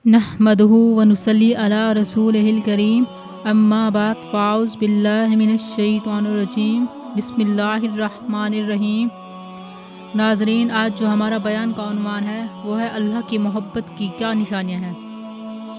نحمدہ ونصلی علی رسولہ الکریم اما بعد فاعوذ باللہ من الشیطان الرجیم بسم اللہ الرحمن الرحیم۔ ناظرین، آج جو ہمارا بیان کا عنوان ہے وہ ہے اللہ کی محبت کی کیا نشانیاں ہیں۔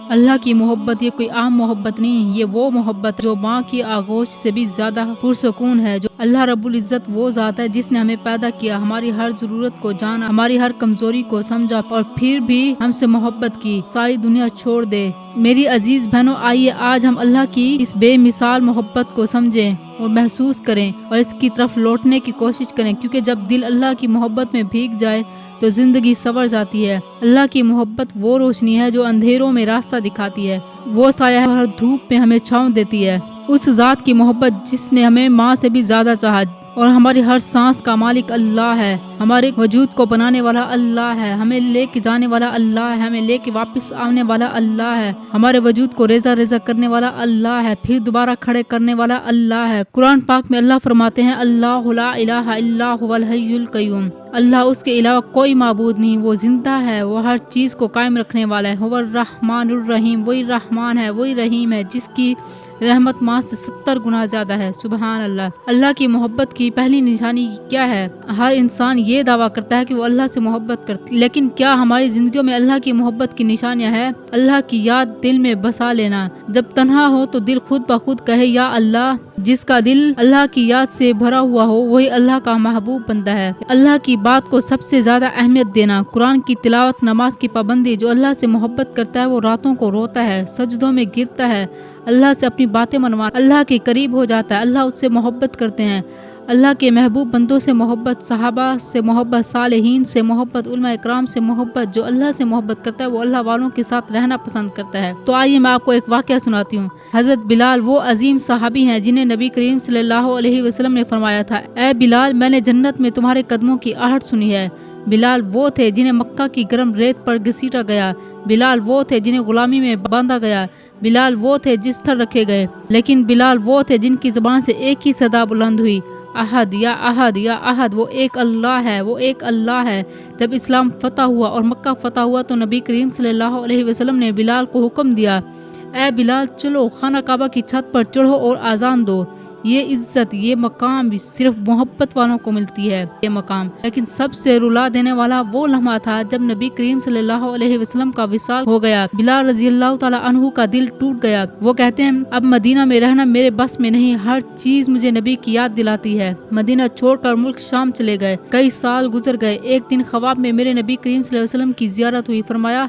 اللہ کی محبت یہ کوئی عام محبت نہیں، یہ وہ محبت جو ماں کی آغوش سے بھی زیادہ پرسکون ہے۔ جو اللہ رب العزت وہ ذات ہے جس نے ہمیں پیدا کیا، ہماری ہر ضرورت کو جانا، ہماری ہر کمزوری کو سمجھا اور پھر بھی ہم سے محبت کی، ساری دنیا چھوڑ دے۔ میری عزیز بہنوں، آئیے آج ہم اللہ کی اس بے مثال محبت کو سمجھیں اور محسوس کریں اور اس کی طرف لوٹنے کی کوشش کریں، کیونکہ جب دل اللہ کی محبت میں بھیگ جائے تو زندگی سنور جاتی ہے۔ اللہ کی محبت وہ روشنی ہے جو اندھیروں میں راستہ دکھاتی ہے، وہ سایہ ہے ہر دھوپ میں ہمیں چھاؤں دیتی ہے۔ اس ذات کی محبت جس نے ہمیں ماں سے بھی زیادہ چاہا اور ہماری ہر سانس کا مالک اللہ ہے، ہمارے وجود کو بنانے والا اللہ ہے، ہمیں لے کے جانے والا اللہ ہے، ہمیں لے کے واپس آنے والا اللہ ہے، ہمارے وجود کو ریزہ ریزہ کرنے والا اللہ ہے، پھر دوبارہ کھڑے کرنے والا اللہ ہے۔ قرآن پاک میں اللہ فرماتے ہیں، اللہ لا الہ الا هو الحی القیوم، اللہ اس کے علاوہ کوئی معبود نہیں، وہ زندہ ہے، وہ ہر چیز کو قائم رکھنے والا ہے۔ هو الرحمن الرحیم، وہی رحمان ہے، وہی رحیم ہے، جس کی رحمت ماں سے 70 گنا زیادہ ہے۔ سبحان اللہ۔ اللہ کی محبت کی پہلی نشانی کیا ہے؟ ہر انسان یہ دعویٰ کرتا ہے کہ وہ اللہ سے محبت کرتا ہے، لیکن کیا ہماری زندگیوں میں اللہ کی محبت کی نشانیاں ہیں؟ اللہ کی یاد دل میں بسا لینا، جب تنہا ہو تو دل خود بخود کہے یا اللہ۔ جس کا دل اللہ کی یاد سے بھرا ہوا ہو وہی اللہ کا محبوب بنتا ہے۔ اللہ کی بات کو سب سے زیادہ اہمیت دینا، قرآن کی تلاوت، نماز کی پابندی۔ جو اللہ سے محبت کرتا ہے وہ راتوں کو روتا ہے، سجدوں میں گرتا ہے، اللہ سے اپنی باتیں منواتا ہے، اللہ کے قریب ہو جاتا ہے، اللہ اس سے محبت کرتے ہیں۔ اللہ کے محبوب بندوں سے محبت، صحابہ سے محبت، صالحین سے محبت، علماء اکرام سے محبت۔ جو اللہ سے محبت کرتا ہے وہ اللہ والوں کے ساتھ رہنا پسند کرتا ہے۔ تو آئیے میں آپ کو ایک واقعہ سناتی ہوں۔ حضرت بلال وہ عظیم صحابی ہیں جنہیں نبی کریم صلی اللہ علیہ وسلم نے فرمایا تھا، اے بلال، میں نے جنت میں تمہارے قدموں کی آہٹ سنی ہے۔ بلال وہ تھے جنہیں مکہ کی گرم ریت پر گھسیٹا گیا، بلال وہ تھے جنہیں غلامی میں باندھا گیا، بلال وہ تھے جس پر رکھے گئے، لیکن بلال وہ تھے جن کی زبان سے ایک ہی صدا بلند ہوئی، احد یا احد یا احد، وہ ایک اللہ ہے، وہ ایک اللہ ہے۔ جب اسلام فتح ہوا اور مکہ فتح ہوا تو نبی کریم صلی اللہ علیہ وسلم نے بلال کو حکم دیا، اے بلال، چلو خانہ کعبہ کی چھت پر چڑھو اور اذان دو۔ یہ عزت، یہ مقام صرف محبت والوں کو ملتی ہے یہ مقام۔ لیکن سب سے رلا دینے والا وہ لمحہ تھا جب نبی کریم صلی اللہ علیہ وسلم کا وصال ہو گیا۔ بلال رضی اللہ تعالیٰ عنہ کا دل ٹوٹ گیا۔ وہ کہتے ہیں، اب مدینہ میں رہنا میرے بس میں نہیں، ہر چیز مجھے نبی کی یاد دلاتی ہے۔ مدینہ چھوڑ کر ملک شام چلے گئے، کئی سال گزر گئے۔ ایک دن خواب میں میرے نبی کریم صلی اللہ علیہ وسلم کی زیارت ہوئی۔ فرمایا،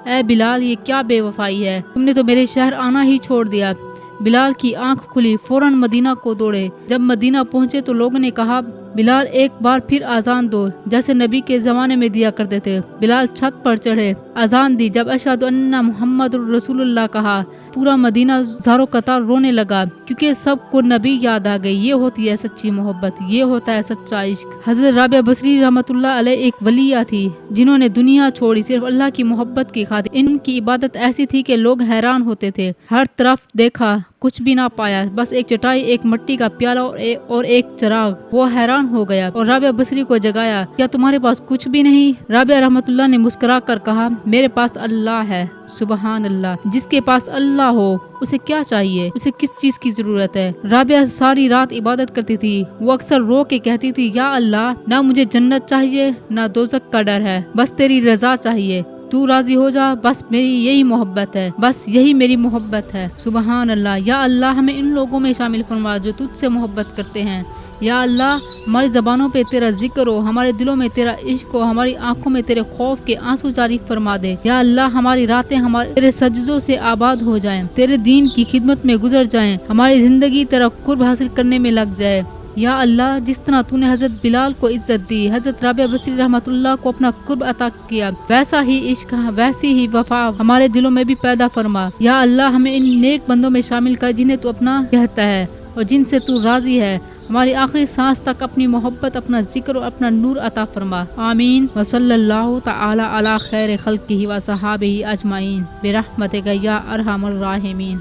اے بلال، یہ کیا بے وفائی ہے، تم نے تو میرے شہر آنا ہی چھوڑ دیا۔ بلال کی آنکھ کھلی، فوراً مدینہ کو دوڑے۔ جب مدینہ پہنچے تو لوگوں نے کہا، بلال ایک بار پھر اذان دو، جیسے نبی کے زمانے میں دیا کرتے تھے۔ بلال چھت پر چڑھے، اذان دی۔ جب اشہد ان محمد رسول اللہ کہا، پورا مدینہ زاروں قطار رونے لگا، کیونکہ سب کو نبی یاد آ گئی۔ یہ ہوتی ہے سچی محبت، یہ ہوتا ہے سچا عشق۔ حضرت رابعہ بصری رحمۃ اللہ علیہ ایک ولیہ تھی جنہوں نے دنیا چھوڑی صرف اللہ کی محبت کی خاطر۔ ان کی عبادت ایسی تھی کہ لوگ حیران ہوتے تھے، ہر طرف دیکھا کچھ بھی نہ پایا، بس ایک چٹائی، ایک مٹی کا پیالہ اور ایک چراغ۔ وہ حیران ہو گیا اور رابعہ بصری کو جگایا، کیا تمہارے پاس کچھ بھی نہیں؟ رابعہ رحمۃ اللہ نے مسکرا کر کہا، میرے پاس اللہ ہے۔ سبحان اللہ۔ جس کے پاس اللہ ہو اسے کیا چاہیے، اسے کس چیز کی ضرورت ہے؟ رابعہ ساری رات عبادت کرتی تھی، وہ اکثر رو کے کہتی تھی، یا اللہ، نہ مجھے جنت چاہیے نہ دوزخ کا ڈر ہے، بس تیری رضا چاہیے، تو راضی ہو جا، بس میری یہی محبت ہے، بس یہی میری محبت ہے۔ سبحان اللہ۔ یا اللہ، ہمیں ان لوگوں میں شامل فرما جو تجھ سے محبت کرتے ہیں۔ یا اللہ، ہماری زبانوں پہ تیرا ذکر ہو، ہمارے دلوں میں تیرا عشق ہو، ہماری آنکھوں میں تیرے خوف کے آنسو جاری فرما دے۔ یا اللہ، ہماری راتیں ہمارے تیرے سجدوں سے آباد ہو جائیں، تیرے دین کی خدمت میں گزر جائیں، ہماری زندگی تیرا قرب حاصل کرنے میں لگ جائے۔ یا اللہ، جس طرح تو نے حضرت بلال کو عزت دی، حضرت رابعہ بصری رحمۃ اللہ کو اپنا قرب عطا کیا، ویسا ہی عشق، ویسی ہی وفا ہمارے دلوں میں بھی پیدا فرما۔ یا اللہ، ہمیں ان نیک بندوں میں شامل کر جنہیں تو اپنا کہتا ہے اور جن سے تو راضی ہے۔ ہماری آخری سانس تک اپنی محبت، اپنا ذکر اور اپنا نور عطا فرما۔ آمین۔ وصلی اللہ تعالی علی خیر خلقہ و صحابہ اجمعین برحمتک یا ارحم الراحمین۔